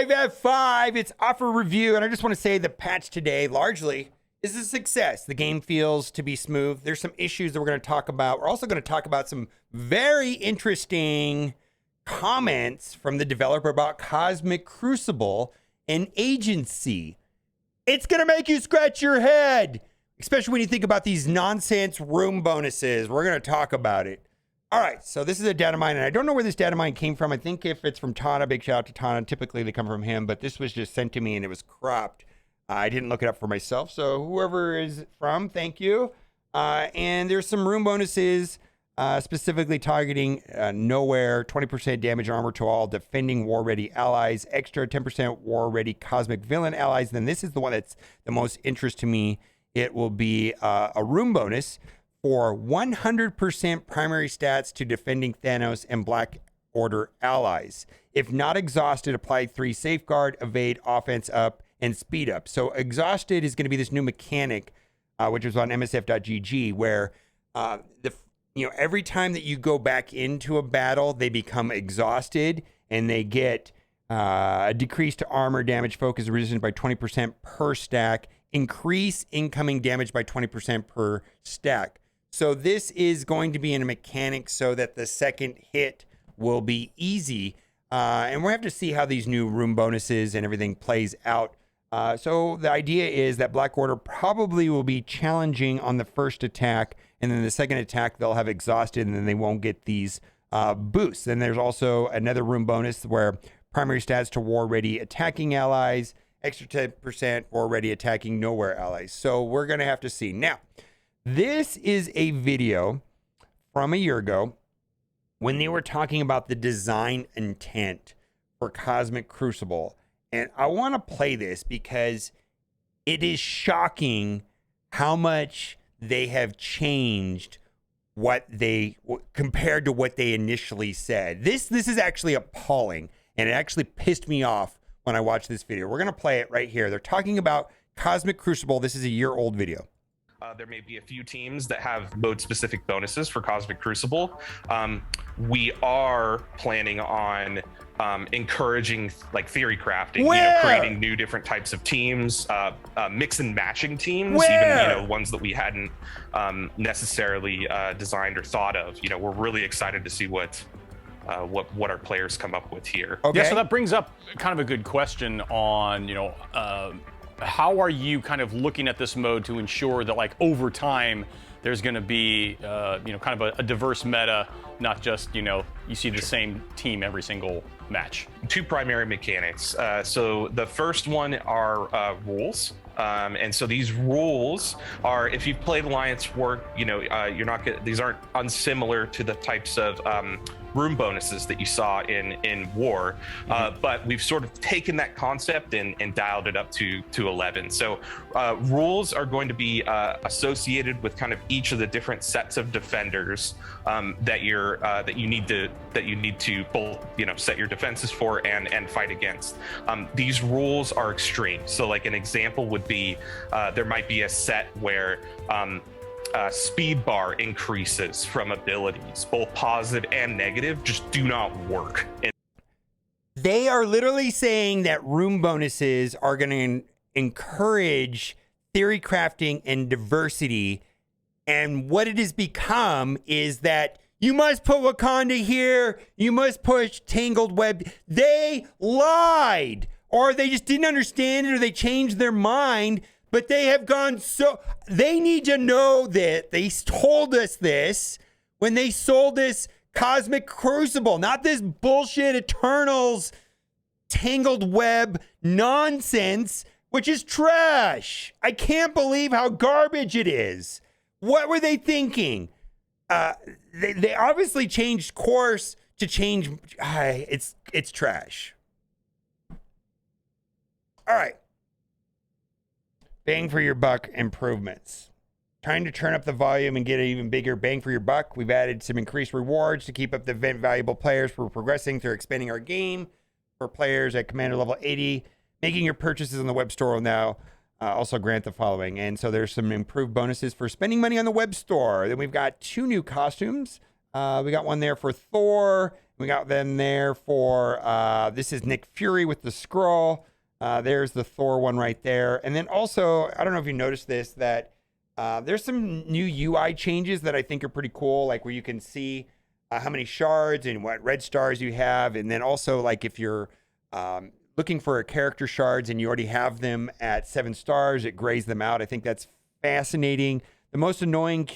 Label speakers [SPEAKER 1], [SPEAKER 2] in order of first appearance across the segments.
[SPEAKER 1] 5F5, it's offer review, and I just want to say the patch today largely is a success. The game feels to be smooth. There's some issues that we're going to talk about. We're also going to talk about some very interesting comments from the developer about Cosmic Crucible and agency. It's going to make you scratch your head, especially when you think about these nonsense room bonuses. We're going to talk about it. All right, so this is a data mine, and I don't know where this data mine came from. I think if it's from Tana, big shout out to Tana. Typically, they come from him, but this was just sent to me, and it was cropped. I didn't look it up for myself, so whoever is from, thank you. And there's some room bonuses, specifically targeting nowhere, 20% damage armor to all defending war-ready allies, extra 10% war-ready cosmic villain allies. Then this is the one that's the most interest to me. It will be a room bonus for 100% primary stats to defending Thanos and Black Order allies. If not exhausted, apply 3 safeguard, evade, offense up, and speed up. So exhausted is going to be this new mechanic, which is on MSF.gg, where every time that you go back into a battle, they become exhausted and they get a decrease to armor damage, focus, resistance by 20% per stack, increase incoming damage by 20% per stack. So this is going to be in a mechanic so that the second hit will be easy. And we'll have to see how these new room bonuses and everything plays out. So the idea is that Black Order probably will be challenging on the first attack, and then the second attack they'll have exhausted, and then they won't get these boosts. And there's also another room bonus where primary stats to war-ready attacking allies, extra 10% war-ready attacking nowhere allies. So we're going to have to see. Now, this is a video from a year ago when they were talking about the design intent for Cosmic Crucible. And I want to play this because it is shocking how much they have changed compared to what they initially said. This is actually appalling, and it actually pissed me off when I watched this video. We're going to play it right here. They're talking about Cosmic Crucible. This is a year-old video.
[SPEAKER 2] There may be a few teams that have mode-specific bonuses for Cosmic Crucible. We are planning on encouraging theory crafting, creating new different types of teams, mix and matching teams, even ones that we hadn't necessarily designed or thought of. We're really excited to see what our players come up with here.
[SPEAKER 3] Okay. Yeah, so that brings up kind of a good question on how are you kind of looking at this mode to ensure that over time there's going to be kind of a diverse meta, not just you see the same team every single match?
[SPEAKER 2] 2 primary mechanics. So the first one are rules. And so these rules are, if you've played Alliance War, you're not gonna, these aren't unsimilar to the types of room bonuses that you saw in War, but we've sort of taken that concept and dialed it up to 11. So rules are going to be associated with kind of each of the different sets of defenders that you need to both set your defenses for and fight against. These rules are extreme. So like an example would be there might be a set where speed bar increases from abilities, both positive and negative, just do not work.
[SPEAKER 1] They are literally saying that room bonuses are going to encourage theory crafting and diversity. And what it has become is that you must put Wakanda here, you must push Tangled Web. They lied, or they just didn't understand it, or they changed their mind. But they have gone they need to know that they told us this when they sold this Cosmic Crucible, not this bullshit Eternals Tangled Web nonsense, which is trash. I can't believe how garbage it is. What were they thinking? They obviously changed course to change. It's trash. All right. Bang for your buck improvements. Trying to turn up the volume and get an even bigger bang for your buck. We've added some increased rewards to keep up the event valuable players. We're progressing through expanding our game for players at Commander level 80. Making your purchases on the web store will now also grant the following. And so there's some improved bonuses for spending money on the web store. Then we've got 2 new costumes. We got one there for Thor. We got them there for, this is Nick Fury with the scroll. There's the Thor one right there. And then also, I don't know if you noticed this, that there's some new UI changes that I think are pretty cool, like where you can see how many shards and what red stars you have. And then also, like if you're looking for character shards and you already have them at 7 stars, it grays them out. I think that's fascinating. The most annoying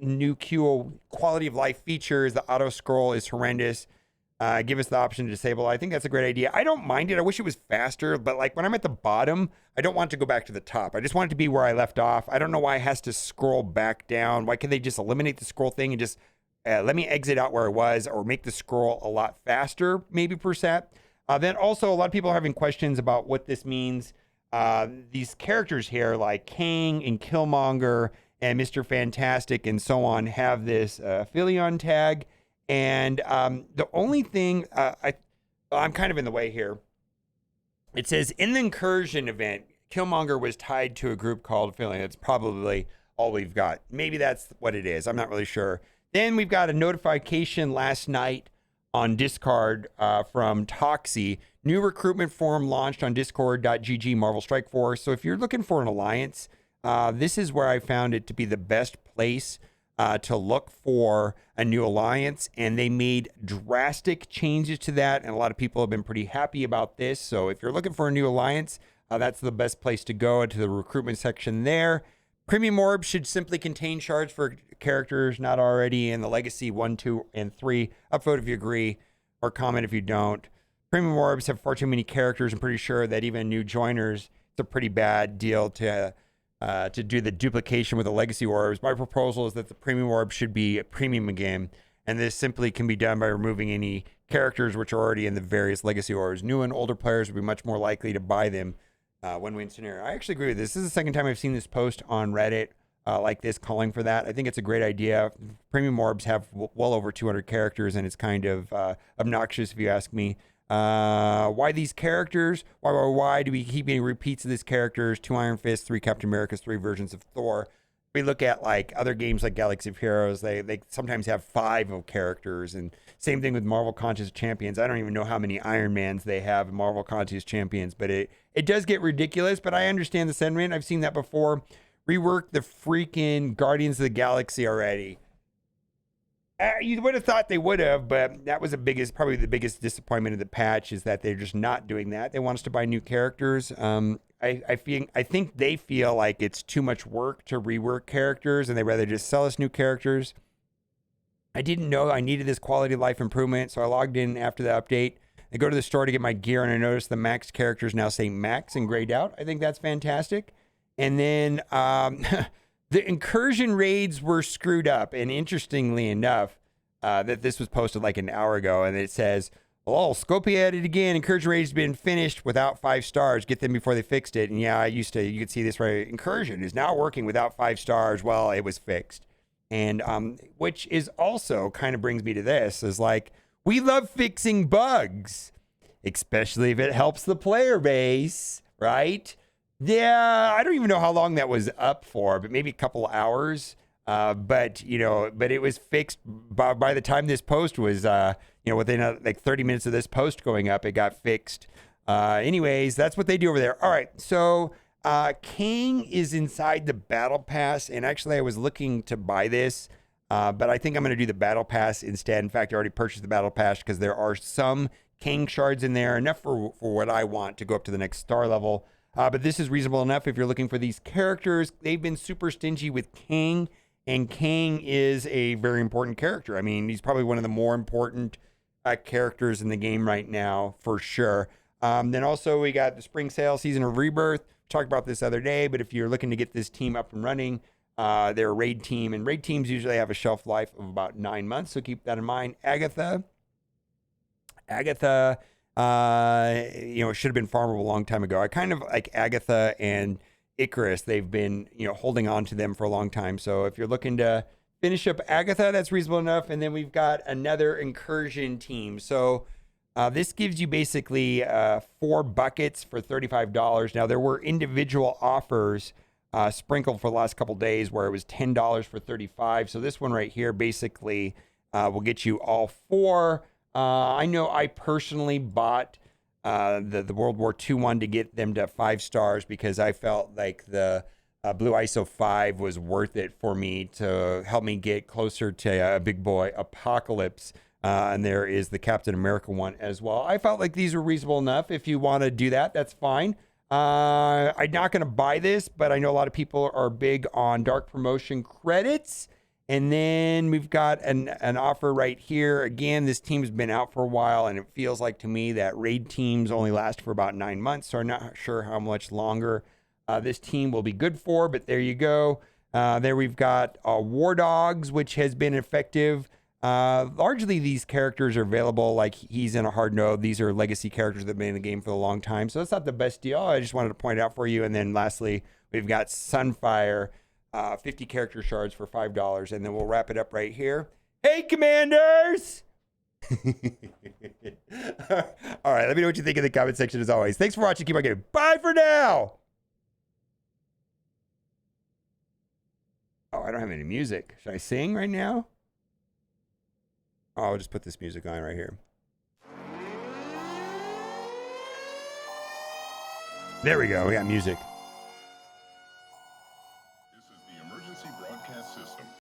[SPEAKER 1] new QO quality of life feature is the auto scroll is horrendous. Give us the option to disable. I think that's a great idea. I don't mind it. I wish it was faster, but like when I'm at the bottom, I don't want to go back to the top. I just want it to be where I left off. I don't know why it has to scroll back down. Why can't they just eliminate the scroll thing and just let me exit out where I was, or make the scroll a lot faster, maybe %. Then also, a lot of people are having questions about what this means. These characters here, like Kang and Killmonger and Mr. Fantastic and so on, have this Philion tag. And the only thing, I'm kind of in the way here. It says, in the incursion event, Killmonger was tied to a group called Philion. That's probably all we've got. Maybe that's what it is. I'm not really sure. Then we've got a notification last night on Discord from Toxie. New recruitment forum launched on discord.gg Marvel Strike Force. So if you're looking for an alliance, this is where I found it to be the best place to look for a new alliance, and they made drastic changes to that, and a lot of people have been pretty happy about this. So if you're looking for a new alliance, that's the best place to go, into the recruitment section there. Premium orbs should simply contain shards for characters not already in the Legacy 1, 2, and 3. Upvote if you agree, or comment if you don't. Premium orbs have far too many characters. I'm pretty sure that even new joiners, it's a pretty bad deal to do the duplication with the legacy orbs. My proposal is that the premium orb should be a premium again, and this simply can be done by removing any characters which are already in the various legacy orbs. New and older players would be much more likely to buy them. Win-win scenario. I actually agree with this. This is the second time I've seen this post on Reddit like this, calling for that. I think it's a great idea. Premium orbs have well over 200 characters, and it's kind of obnoxious if you ask me. Why these characters? Why do we keep getting repeats of these characters? 2 Iron Fists, 3 Captain Americas, 3 versions of Thor. We look at like other games like Galaxy of Heroes, they sometimes have 5 of characters, and same thing with Marvel Contest Champions. I don't even know how many Iron Mans they have in Marvel Contest Champions, but it does get ridiculous, but I understand the sentiment. I've seen that before. Rework the freaking Guardians of the Galaxy already. You would have thought they would have, but that was probably the biggest disappointment of the patch, is that they're just not doing that. They want us to buy new characters. I think they feel like it's too much work to rework characters, and they rather just sell us new characters. I didn't know I needed this quality of life improvement, so I logged in after the update. I go to the store to get my gear, and I noticed the max characters now say max and grayed out. I think that's fantastic. And then the incursion raids were screwed up. And interestingly enough, that this was posted like an hour ago, and it says, "Oh, Scopia at it again. Incursion raids been finished without 5 stars. Get them before they fixed it." And yeah, you could see this right. Incursion is now working without 5 stars. Well, it was fixed. And which is also kind of brings me to this, is like, we love fixing bugs, especially if it helps the player base, right? Yeah, I don't even know how long that was up for, but maybe a couple hours. But it was fixed by the time this post was, within like 30 minutes of this post going up, it got fixed. Anyways, that's what they do over there. All right, so Kang is inside the Battle Pass, and actually I was looking to buy this, but I think I'm going to do the Battle Pass instead. In fact, I already purchased the Battle Pass because there are some Kang shards in there, enough for what I want to go up to the next star level. But this is reasonable enough if you're looking for these characters. They've been super stingy with Kang, and Kang is a very important character. I mean, he's probably one of the more important characters in the game right now, for sure. Then also we got the Spring Sale, Season of Rebirth. Talked about this the other day, but if you're looking to get this team up and running, they're a raid team, and raid teams usually have a shelf life of about 9 months, so keep that in mind. Agatha, it should have been farmable a long time ago. I kind of like Agatha and Icarus. They've been, holding on to them for a long time. So if you're looking to finish up Agatha, that's reasonable enough. And then we've got another incursion team. So this gives you basically 4 buckets for $35. Now, there were individual offers sprinkled for the last couple days where it was $10 for $35. So this one right here basically will get you all 4 I know I personally bought the World War II one to get them to 5 stars because I felt like the Blue ISO 5 was worth it for me to help me get closer to a big boy Apocalypse. And there is the Captain America one as well. I felt like these were reasonable enough. If you want to do that, that's fine. I'm not going to buy this, but I know a lot of people are big on dark promotion credits. And then we've got an offer right here. Again, this team's been out for a while, and it feels like to me that raid teams only last for about 9 months. So I'm not sure how much longer this team will be good for, but there you go. There we've got War Dogs, which has been effective. Largely these characters are available, like he's in a hard node. These are legacy characters that have been in the game for a long time. So that's not the best deal. I just wanted to point out for you. And then lastly, we've got Sunfire, 50 character shards for $5. And then we'll wrap it up right here. Hey, Commanders! All right, let me know what you think in the comment section as always. Thanks for watching. Keep on gaming. Bye for now! Oh, I don't have any music. Should I sing right now? Oh, I'll just put this music on right here. There we go. We got music.